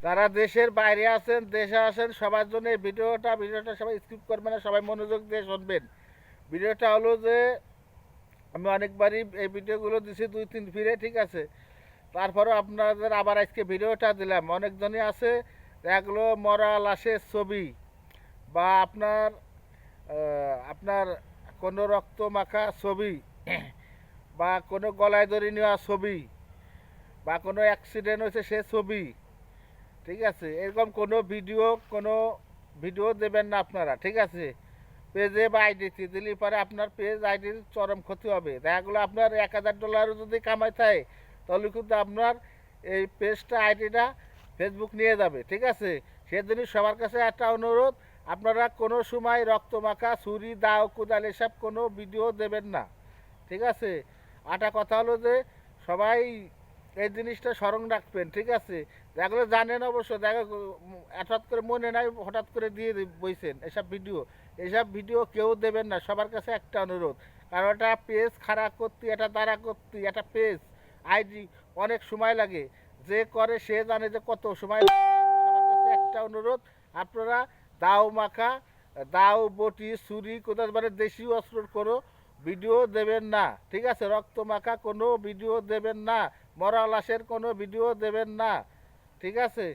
যারা দেশের বাইরে আছেন, দেশে আছেন, সবার জন্য এই ভিডিওটা সবাই স্কিপ করবেন না, সবাই মনোযোগ দিয়ে শুনবেন। ভিডিওটা হলো যে আমি অনেকবারই এই ভিডিওগুলো দিছি 2-3 ফিরে, ঠিক আছে। তারপরেও আপনাদের আবার আজকে ভিডিওটা দিলাম। অনেকজনই আছে এগুলো মরা লাশের ছবি বা আপনার কোনো রক্ত মাখা ছবি বা কোনো গলায় দড়ি নেওয়া ছবি বা কোনো অ্যাক্সিডেন্ট হয়েছে সে ছবি, ঠিক আছে, এরকম কোনো ভিডিও দেবেন না আপনারা, ঠিক আছে। পেজে বা আইডিতে দিলে পরে আপনার পেজ আইডির চরম ক্ষতি হবে। দেখা গেলো আপনার $1000 যদি কামাই থাকে, তাহলে কিন্তু আপনার এই পেজটা আইডিটা ফেসবুক নিয়ে যাবে, ঠিক আছে। সেজন্য সবার কাছে একটা অনুরোধ, আপনারা কোনো সময় রক্তমাখা ছুরি দাও কোদাল এসব কোনো ভিডিও দেবেন না, ঠিক আছে। আটা কথা হলো যে সবাই এই জিনিসটা স্মরণ রাখবেন, ঠিক আছে। যেগুলো জানেন অবশ্য, দেখা হঠাৎ করে মনে নাই, হঠাৎ করে দিয়ে বইছেন এইসব ভিডিও কেউ দেবেন না। সবার কাছে একটা অনুরোধ, কারণ একটা পেজ খারাপ করতে, এটা দাঁড়া করতে, একটা পেজ আইডি অনেক সময় লাগে। যে করে সে জানে যে কত সময় লাগে। সবার কাছে একটা অনুরোধ, আপনারা দাও মাখা, দাও বটি ছুরি কোথাও মানে দেশি অস্ত্র কোনো ভিডিও দেবেন না, ঠিক আছে। রক্ত মাখা কোনো ভিডিও দেবেন না, মরা লাশের কোনো ভিডিও দেবেন না, ঠিক আছে।